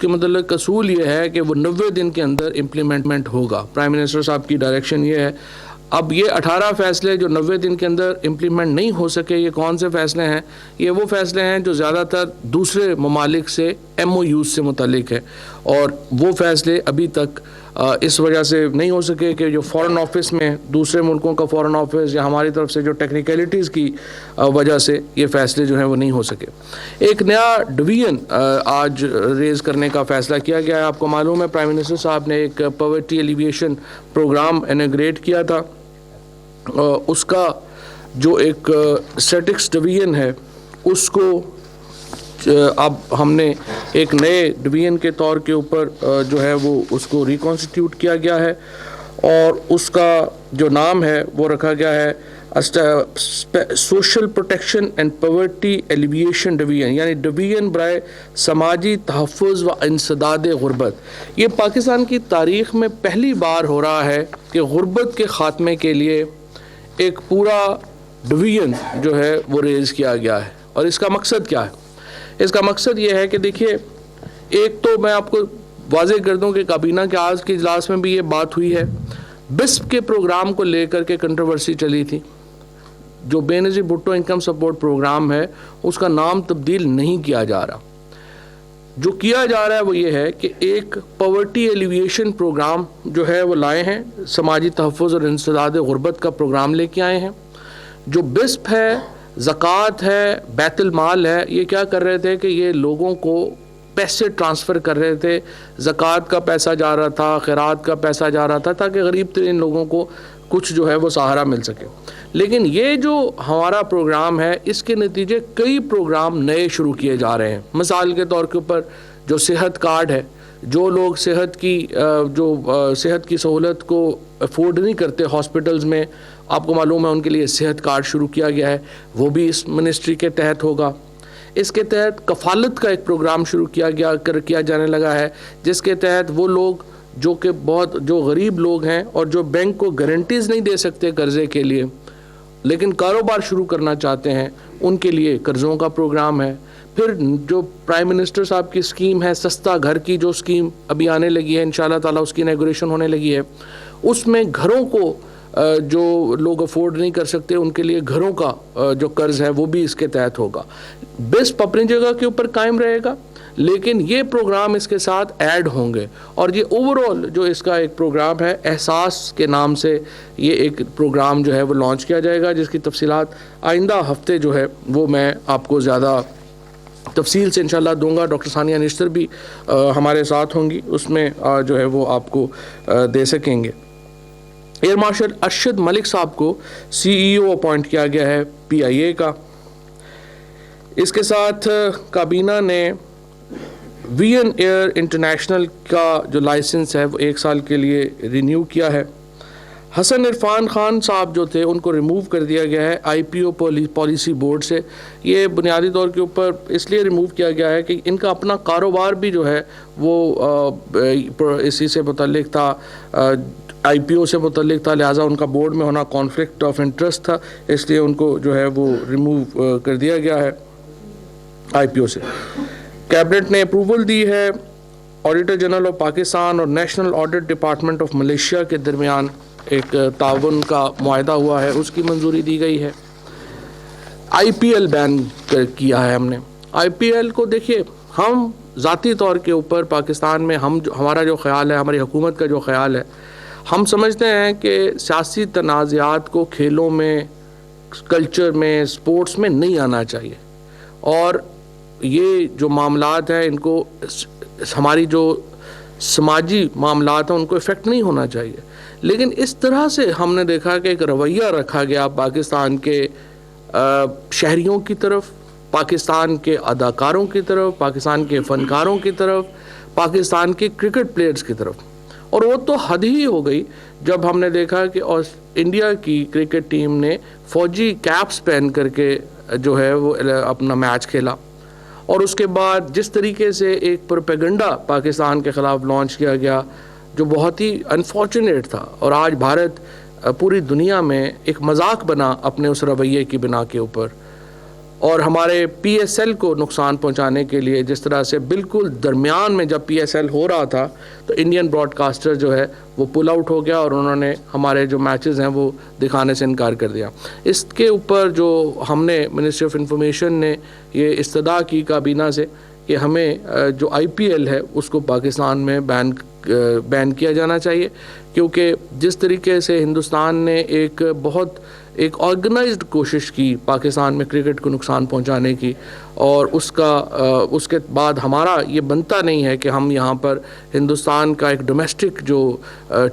کے متعلق اصول یہ ہے کہ وہ 90 دن کے اندر امپلیمنٹ ہوگا. پرائم منسٹر صاحب کی ڈائریکشن یہ ہے. اب یہ 18 فیصلے جو 90 دن کے اندر امپلیمنٹ نہیں ہو سکے، یہ کون سے فیصلے ہیں؟ یہ وہ فیصلے ہیں جو زیادہ تر دوسرے ممالک سے ایم او یوز سے متعلق ہے، اور وہ فیصلے ابھی تک اس وجہ سے نہیں ہو سکے کہ جو فورن آفس میں دوسرے ملکوں کا فورن آفس یا ہماری طرف سے جو ٹیکنیکلٹیز کی وجہ سے یہ فیصلے جو ہیں وہ نہیں ہو سکے. ایک نیا ڈویژن آج ریز کرنے کا فیصلہ کیا گیا ہے. آپ کو معلوم ہے پرائم منسٹر صاحب نے ایک پاورٹی ایلیویشن پروگرام انیگریٹ کیا تھا. اس کا جو ایک اسٹیٹکس ڈویژن ہے اس کو اب ہم نے ایک نئے ڈویژن کے طور کے اوپر جو ہے وہ اس کو ریکانسٹیٹیوٹ کیا گیا ہے، اور اس کا جو نام ہے وہ رکھا گیا ہے social protection and poverty alleviation division, یعنی ڈویژن برائے سماجی تحفظ و انسداد غربت. یہ پاکستان کی تاریخ میں پہلی بار ہو رہا ہے کہ غربت کے خاتمے کے لیے ایک پورا ڈویژن جو ہے وہ ریز کیا گیا ہے. اور اس کا مقصد کیا ہے؟ اس کا مقصد یہ ہے کہ دیکھیے، ایک تو میں آپ کو واضح کر دوں کہ کابینہ کے آج کے اجلاس میں بھی یہ بات ہوئی ہے. بسپ کے پروگرام کو لے کر کے کنٹروورسی چلی تھی. جو بے نظیر بھٹو انکم سپورٹ پروگرام ہے اس کا نام تبدیل نہیں کیا جا رہا. جو کیا جا رہا ہے وہ یہ ہے کہ ایک پاورٹی ایلیویشن پروگرام جو ہے وہ لائے ہیں، سماجی تحفظ اور انسداد غربت کا پروگرام لے کے آئے ہیں. جو بسپ ہے، زکوٰۃ ہے، بیت المال ہے، یہ کیا کر رہے تھے کہ یہ لوگوں کو پیسے ٹرانسفر کر رہے تھے. زکوٰۃ کا پیسہ جا رہا تھا، خیرات کا پیسہ جا رہا تھا، تاکہ غریب ترین لوگوں کو کچھ جو ہے وہ سہارا مل سکے. لیکن یہ جو ہمارا پروگرام ہے اس کے نتیجے کئی پروگرام نئے شروع کیے جا رہے ہیں. مثال کے طور کے اوپر جو صحت کارڈ ہے، جو لوگ صحت کی سہولت کو افورڈ نہیں کرتے ہاسپٹلز میں، آپ کو معلوم ہے ان کے لیے صحت کارڈ شروع کیا گیا ہے، وہ بھی اس منسٹری کے تحت ہوگا. اس کے تحت کفالت کا ایک پروگرام شروع کیا جانے لگا ہے، جس کے تحت وہ لوگ جو غریب لوگ ہیں اور جو بینک کو گارنٹیز نہیں دے سکتے قرضے کے لیے لیکن کاروبار شروع کرنا چاہتے ہیں، ان کے لیے قرضوں کا پروگرام ہے. پھر جو پرائم منسٹر صاحب کی اسکیم ہے سستا گھر کی، جو اسکیم ابھی آنے لگی ہے، انشاءاللہ تعالیٰ اس کی انیگوریشن ہونے لگی ہے، اس میں گھروں کو جو لوگ افورڈ نہیں کر سکتے ان کے لیے گھروں کا جو قرض ہے وہ بھی اس کے تحت ہوگا. بسپ اپنی جگہ کے اوپر قائم رہے گا، لیکن یہ پروگرام اس کے ساتھ ایڈ ہوں گے. اور یہ اوور آل جو اس کا ایک پروگرام ہے، احساس کے نام سے یہ ایک پروگرام جو ہے وہ لانچ کیا جائے گا، جس کی تفصیلات آئندہ ہفتے جو ہے وہ میں آپ کو زیادہ تفصیل سے انشاءاللہ دوں گا. ڈاکٹر ثانیہ نشتر بھی ہمارے ساتھ ہوں گی، اس میں جو ہے وہ آپ کو دے سکیں گے. ایئر مارشل ارشد ملک صاحب کو سی ای او اپوائنٹ کیا گیا ہے پی آئی اے کا. اس کے ساتھ کابینہ نے وی این ایئر انٹرنیشنل کا جو لائسنس ہے وہ 1 سال کے لیے رینیو کیا ہے. حسن عرفان خان صاحب جو تھے ان کو ریموو کر دیا گیا ہے آئی پی او پالیسی بورڈ سے. یہ بنیادی طور کے اوپر اس لیے ریموو کیا گیا ہے کہ ان کا اپنا کاروبار بھی جو ہے وہ اسی سے متعلق تھا، آئی پی او سے متعلق تھا، لہٰذا ان کا بورڈ میں ہونا کانفلکٹ آف انٹرسٹ تھا، اس لیے ان کو جو ہے وہ ریموو کر دیا گیا ہے آئی پی او سے. کیبنٹ نے اپروول دی ہے آڈیٹر جنرل آف پاکستان اور national audit department of Malaysia کے درمیان ایک تعاون کا معاہدہ ہوا ہے، اس کی منظوری دی گئی ہے. آئی پی ایل بین کیا ہے ہم نے. آئی پی ایل کو دیکھیے، ہم ذاتی طور کے اوپر پاکستان میں ہمارا جو خیال ہے، ہماری حکومت کا جو خیال ہے، ہم سمجھتے ہیں کہ سیاسی تنازعات کو کھیلوں میں، کلچر میں، سپورٹس میں نہیں آنا چاہیے، اور یہ جو معاملات ہیں ان کو ہماری جو سماجی معاملات ہیں ان کو افیکٹ نہیں ہونا چاہیے. لیکن اس طرح سے ہم نے دیکھا کہ ایک رویہ رکھا گیا پاکستان کے شہریوں کی طرف، پاکستان کے اداکاروں کی طرف، پاکستان کے فنکاروں کی طرف، پاکستان کے کرکٹ پلیئرز کی طرف. اور وہ تو حد ہی ہو گئی جب ہم نے دیکھا کہ انڈیا کی کرکٹ ٹیم نے فوجی کیپس پہن کر کے جو ہے وہ اپنا میچ کھیلا، اور اس کے بعد جس طریقے سے ایک پروپیگنڈا پاکستان کے خلاف لانچ کیا گیا جو بہت ہی انفارچونیٹ تھا، اور آج بھارت پوری دنیا میں ایک مذاق بنا اپنے اس رویے کی بنا کے اوپر. اور ہمارے پی ایس ایل کو نقصان پہنچانے کے لیے جس طرح سے بالکل درمیان میں جب پی ایس ایل ہو رہا تھا تو انڈین براڈ کاسٹر جو ہے وہ پل آؤٹ ہو گیا اور انہوں نے ہمارے جو میچز ہیں وہ دکھانے سے انکار کر دیا. اس کے اوپر جو ہم نے منسٹری آف انفارمیشن نے یہ استدعا کی کابینہ سے کہ ہمیں جو آئی پی ایل ہے اس کو پاکستان میں بین کیا جانا چاہیے، کیونکہ جس طریقے سے ہندوستان نے ایک آرگنائزڈ کوشش کی پاکستان میں کرکٹ کو نقصان پہنچانے کی، اور اس کے بعد ہمارا یہ بنتا نہیں ہے کہ ہم یہاں پر ہندوستان کا ایک ڈومیسٹک جو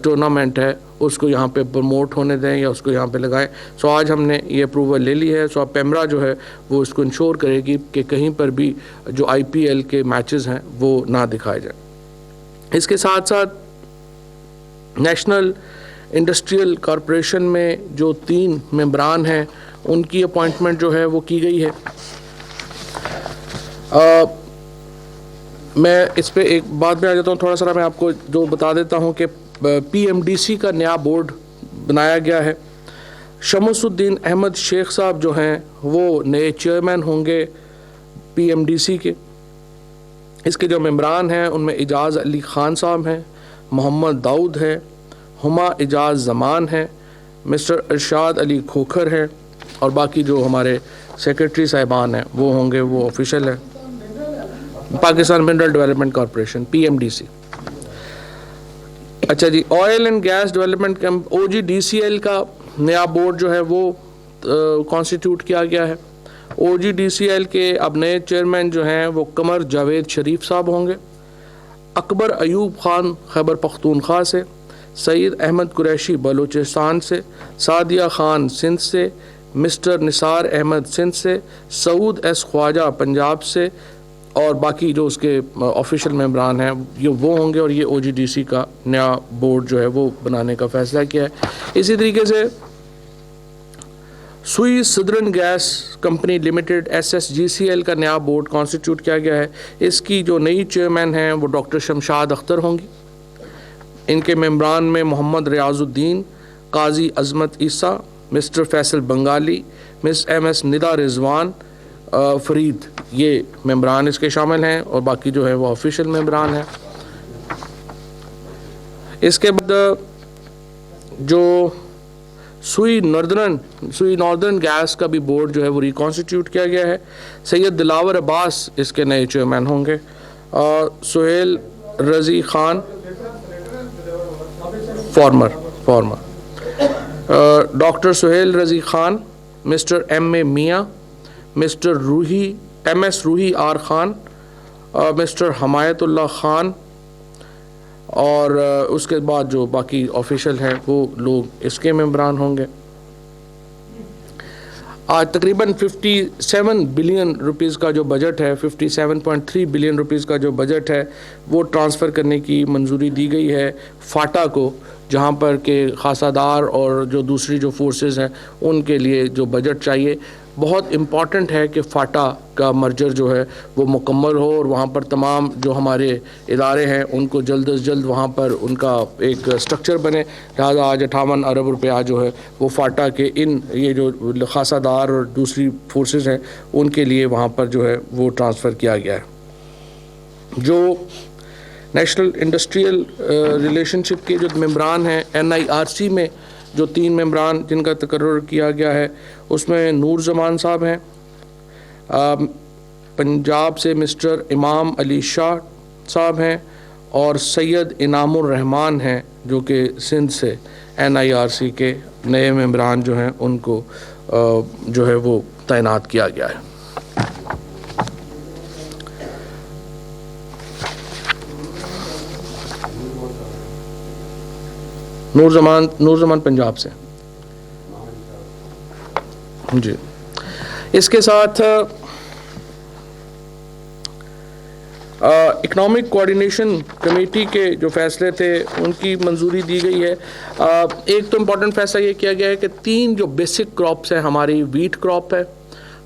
ٹورنامنٹ ہے اس کو یہاں پہ پروموٹ ہونے دیں یا اس کو یہاں پہ لگائیں. سو آج ہم نے یہ اپروول لے لی ہے. سو اب پیمرا جو ہے وہ اس کو انشور کرے گی کہ کہیں پر بھی جو آئی پی ایل کے میچز ہیں وہ نہ دکھائے جائیں. اس کے ساتھ ساتھ نیشنل انڈسٹریل کارپوریشن میں جو 3 ممبران ہیں ان کی اپوائنٹمنٹ جو ہے وہ کی گئی ہے. میں اس پہ ایک بات میں آ جاتا ہوں، تھوڑا سا میں آپ کو جو بتا دیتا ہوں کہ پی ایم ڈی سی کا نیا بورڈ بنایا گیا ہے. شمس الدین احمد شیخ صاحب جو ہیں وہ نئے چیئرمین ہوں گے پی ایم ڈی سی کے. اس کے جو ممبران ہیں ان میں اعجاز علی خان صاحب ہیں، محمد داؤد ہے، ہما اعجاز زمان ہے، مسٹر ارشاد علی کھوکھر ہیں، اور باقی جو ہمارے سیکرٹری صاحبان ہیں وہ ہوں گے، وہ آفیشیل ہیں. Pakistan mineral development corporation P M D C. اچھا جی، oil and gas development O G D C L کا نیا بورڈ جو ہے وہ کانسٹیٹیوٹ کیا گیا ہے. او جی ڈی سی ایل کے اب نئے چیئرمین جو ہیں وہ قمر جاوید شریف صاحب ہوں گے. اکبر ایوب خان خیبر پختونخوا سے، سعید احمد قریشی بلوچستان سے، سعدیہ خان سندھ سے، مسٹر نثار احمد سندھ سے، سعود ایس خواجہ پنجاب سے، اور باقی جو اس کے آفیشیل ممبران ہیں یہ وہ ہوں گے. اور یہ او جی ڈی سی کا نیا بورڈ جو ہے وہ بنانے کا فیصلہ کیا ہے. اسی طریقے سے Sui southern gas company limited S S G C L کا نیا بورڈ کانسٹیٹیوٹ کیا گیا ہے. اس کی جو نئی چیئرمین ہیں وہ ڈاکٹر شمشاد اختر ہوں گی. ان کے ممبران میں محمد ریاض الدین، قاضی عظمت عیسیٰ، مسٹر فیصل بنگالی، مس ایم ایس ندا رضوان فرید، یہ ممبران اس کے شامل ہیں، اور باقی جو ہے وہ آفیشیل ممبران ہیں. اس کے بعد جو سوئی ناردرن گیس کا بھی بورڈ جو ہے وہ ریکانسٹیٹیوٹ کیا گیا ہے. سید دلاور عباس اس کے نئے چیئرمین ہوں گے. سہیل رضی خان فارمر ڈاکٹر سہیل رضی Khan, mister M A Mian, mister M S Roohi R Khan, mister Himayat Ullah Khan, اور اس کے بعد جو باقی آفیشیل ہیں وہ لوگ اس کے ممبران ہوں گے. آج تقریباً 57 بلین روپیز کا جو بجٹ ہے، 57.3 بلین روپیز کا جو بجٹ ہے وہ ٹرانسفر کرنے کی منظوری دی گئی ہے فاٹا کو، جہاں پر کہ خاصہ دار اور جو دوسری جو فورسز ہیں ان کے لیے جو بجٹ چاہیے. بہت امپورٹنٹ ہے کہ فاٹا کا مرجر جو ہے وہ مکمل ہو، اور وہاں پر تمام جو ہمارے ادارے ہیں ان کو جلد از جلد وہاں پر ان کا ایک سٹرکچر بنے. لہٰذا آج 58 ارب روپیہ جو ہے وہ فاٹا کے یہ جو خاصہ دار اور دوسری فورسز ہیں ان کے لیے وہاں پر جو ہے وہ ٹرانسفر کیا گیا ہے. جو نیشنل انڈسٹریل ریلیشن شپ کے جو ممبران ہیں این آئی آر سی میں جو 3 ممبران جن کا تقرر کیا گیا ہے اس میں نور زمان صاحب ہیں، پنجاب سے مسٹر امام علی شاہ صاحب ہیں، اور سید انعام الرحمان ہیں جو کہ سندھ سے این آئی آر سی کے نئے ممبران جو ہیں ان کو جو ہے وہ تعینات کیا گیا ہے. نور زمان پنجاب سے جی. اس کے ساتھ اکنامک کوآرڈینیشن کمیٹی کے جو فیصلے تھے ان کی منظوری دی گئی ہے. ایک تو امپورٹنٹ فیصلہ یہ کیا گیا ہے کہ 3 جو بیسک کراپس ہیں، ہماری ویٹ کراپ ہے،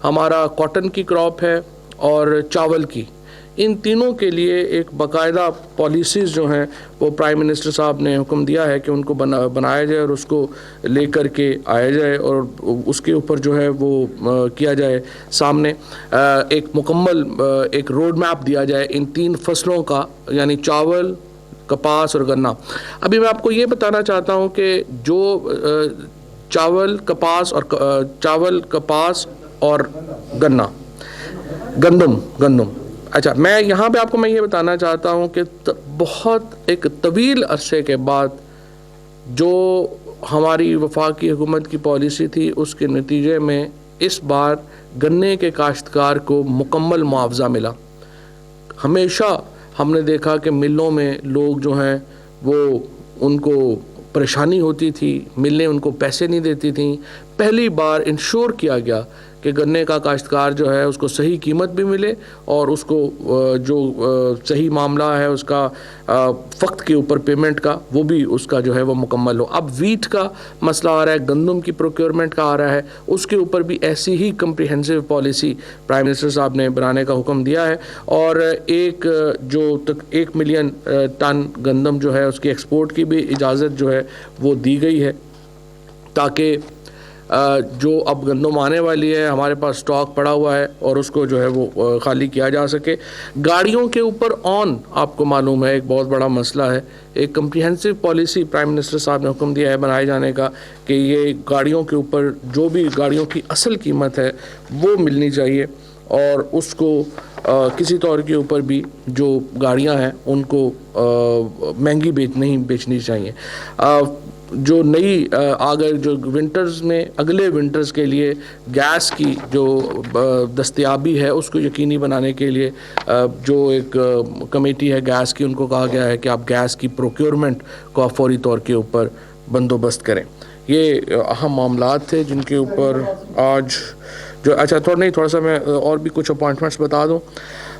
ہمارا کاٹن کی کراپ ہے اور چاول کی، ان تینوں کے لیے ایک باقاعدہ پالیسیز جو ہیں وہ پرائم منسٹر صاحب نے حکم دیا ہے کہ ان کو بنایا جائے اور اس کو لے کر کے آیا جائے اور اس کے اوپر جو ہے وہ کیا جائے سامنے ایک مکمل ایک روڈ میپ دیا جائے ان تین فصلوں کا، یعنی چاول، کپاس اور گنا۔ ابھی میں آپ کو یہ بتانا چاہتا ہوں کہ جو چاول، کپاس اور گنا، گندم، اچھا، میں یہاں پہ آپ کو یہ بتانا چاہتا ہوں کہ بہت ایک طویل عرصے کے بعد جو ہماری وفاقی حکومت کی پالیسی تھی اس کے نتیجے میں اس بار گنے کے کاشتکار کو مکمل معاوضہ ملا۔ ہمیشہ ہم نے دیکھا کہ ملوں میں لوگ جو ہیں وہ ان کو پریشانی ہوتی تھی، ملیں ان کو پیسے نہیں دیتی تھیں۔ پہلی بار انشور کیا گیا کہ گنے کا کاشتکار جو ہے اس کو صحیح قیمت بھی ملے اور اس کو جو صحیح معاملہ ہے اس کا وقت کے اوپر پیمنٹ کا وہ بھی اس کا جو ہے وہ مکمل ہو۔ اب ویٹ کا مسئلہ آ رہا ہے، گندم کی پروکیورمنٹ کا آ رہا ہے، اس کے اوپر بھی ایسی ہی کمپریہنسو پالیسی پرائم منسٹر صاحب نے بنانے کا حکم دیا ہے، اور ایک ملین ٹن گندم جو ہے اس کی ایکسپورٹ کی بھی اجازت جو ہے وہ دی گئی ہے، تاکہ جو اب گندم آنے والی ہے ہمارے پاس سٹاک پڑا ہوا ہے اور اس کو جو ہے وہ خالی کیا جا سکے۔ گاڑیوں کے اوپر آپ کو معلوم ہے ایک بہت بڑا مسئلہ ہے، ایک کمپریہنسو پالیسی پرائم منسٹر صاحب نے حکم دیا ہے بنائے جانے کا کہ یہ گاڑیوں کے اوپر جو بھی گاڑیوں کی اصل قیمت ہے وہ ملنی چاہیے، اور اس کو کسی طور کے اوپر بھی جو گاڑیاں ہیں ان کو مہنگی نہیں بیچنی چاہیے۔ جو نئی اگر جو ونٹرز میں اگلے ونٹرز کے لیے گیس کی جو دستیابی ہے اس کو یقینی بنانے کے لیے جو ایک کمیٹی ہے گیس کی، ان کو کہا گیا ہے کہ آپ گیس کی پروکیورمنٹ کو فوری طور کے اوپر بندوبست کریں۔ یہ اہم معاملات تھے جن کے اوپر آج جو تھوڑا سا میں اور بھی کچھ اپوائنٹمنٹس بتا دوں۔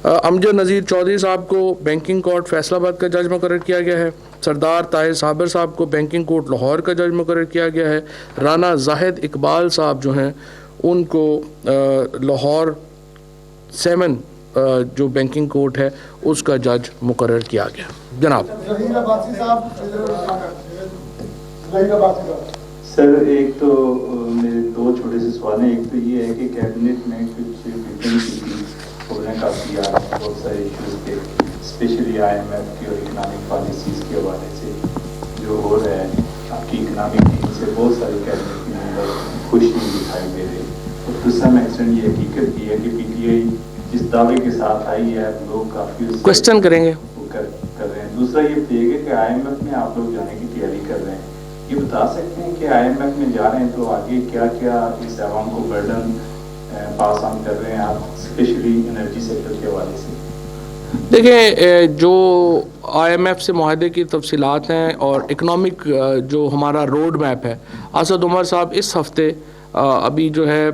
امجد نذیر چودھری صاحب کو بینکنگ کورٹ فیصل آباد کا جج مقرر کیا گیا ہے۔ سردار طاہر صابر صاحب کو بینکنگ کورٹ لاہور کا جج مقرر کیا گیا ہے۔ رانا زاہد اقبال صاحب جو ہیں ان کو لاہور 7 جو بینکنگ کورٹ ہے اس کا جج مقرر کیا گیا۔ جناب سر، ایک تو میرے 2 چھوٹے سے سوال ہیں۔ ایک تو یہ ہے کہ کیبنٹ میں کچھ میٹنگ کی تھی، انہوں نے کہا کیا بہت سارے ایشوز کے، اسپیشلی IMF کی اور اکنامک پالیسیز کے حوالے سے جو ہو رہا ہے، آپ کی اکنامک ٹیم سے بہت سارے کیبنٹ کے ممبر خوش نہیں دکھائی دے رہے، اور ٹو سم ایکسٹینٹ یہ حقیقت بھی ہے کہ PTI جس دعوے کے ساتھ آئی ہے لوگ کافی کوشچن کریں گے کر رہے ہیں۔ دوسرا یہ ہے کہ IMF میں آپ لوگ جانے کی تیاری کر رہے ہیں، یہ بتا سکتے ہیں کہ IMF میں جا رہے ہیں تو آگے کیا کیا اس عوام کو برڈن پاس آن کر رہے ہیں آپ، اسپیشلی انرجی سیکٹر کے حوالے سے؟ دیکھیں، جو IMF سے معاہدے کی تفصیلات ہیں اور اکنامک جو ہمارا روڈ میپ ہے، اسد عمر صاحب اس ہفتے ابھی جو ہے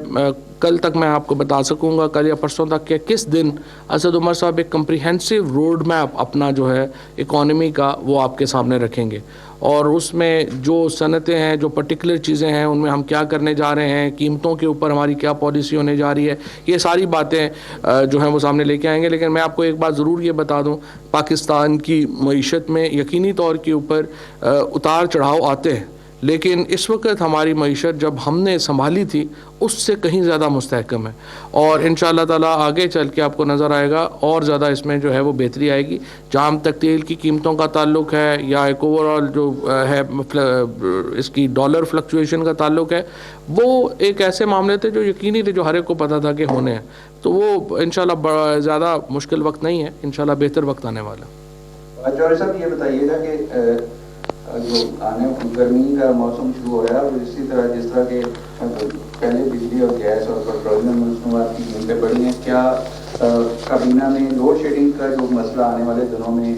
کل تک میں آپ کو بتا سکوں گا، کل یا پرسوں تک کہ کس دن اسد عمر صاحب ایک کمپریہنسو روڈ میپ اپنا جو ہے اکانومی کا وہ آپ کے سامنے رکھیں گے، اور اس میں جو صنعتیں ہیں، جو پرٹیکولر چیزیں ہیں، ان میں ہم کیا کرنے جا رہے ہیں، قیمتوں کے اوپر ہماری کیا پالیسی ہونے جا رہی ہے، یہ ساری باتیں جو ہیں وہ سامنے لے کے آئیں گے۔ لیکن میں آپ کو ایک بات ضرور یہ بتا دوں، پاکستان کی معیشت میں یقینی طور کے اوپر اتار چڑھاؤ آتے ہیں، لیکن اس وقت ہماری معیشت جب ہم نے سنبھالی تھی اس سے کہیں زیادہ مستحکم ہے، اور انشاءاللہ تعالیٰ آگے چل کے آپ کو نظر آئے گا اور زیادہ اس میں جو ہے وہ بہتری آئے گی۔ جہاں تک تیل کی قیمتوں کا تعلق ہے یا ایک اوورآل جو ہے اس کی ڈالر فلکچویشن کا تعلق ہے، وہ ایک ایسے معاملے تھے جو یقینی تھے، جو ہر ایک کو پتہ تھا کہ ہونے ہیں، تو وہ انشاءاللہ زیادہ مشکل وقت نہیں ہے، انشاءاللہ بہتر وقت آنے والا۔ جوہری صاحب یہ بتائیے گا کہ جو گرمی کا موسم شروع ہو رہا ہے، اور اسی طرح جس طرح کے پہلے بجلی اور گیس اور پیٹرولیم مصنوعات کی قیمتیں بڑھی ہیں، کیا کابینہ میں لوڈ شیڈنگ کا جو مسئلہ آنے والے دنوں میں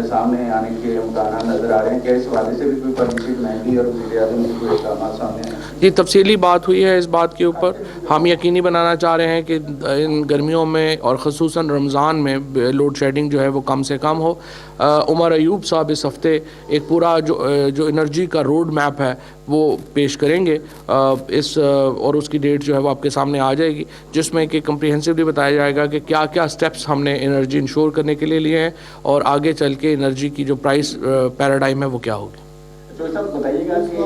سامنے آنے کے امکانات نظر آ رہے ہیں؟ کیا اس حوالے سے بھی کوئی پالیسی بنائی گئی اور وزیر اعظم کی کوئی اقدامات سامنے آئے؟ جی، تفصیلی بات ہوئی ہے اس بات کے اوپر۔ ہم یقینی بنانا چاہ رہے ہیں کہ ان گرمیوں میں اور خصوصاً رمضان میں لوڈ شیڈنگ جو ہے وہ کم سے کم ہو۔ عمر ایوب صاحب اس ہفتے ایک پورا جو انرجی کا روڈ میپ ہے وہ پیش کریں گے اس اور اس کی ڈیٹ جو ہے وہ آپ کے سامنے آ جائے گی، جس میں کہ کمپریہنسولی بتایا جائے گا کہ کیا کیا سٹیپس ہم نے انرجی انشور کرنے کے لیے لیے ہیں اور آگے چل کے انرجی کی جو پرائس پیراڈائم ہے وہ کیا ہوگی۔ جو صاحب بتائیے گا کہ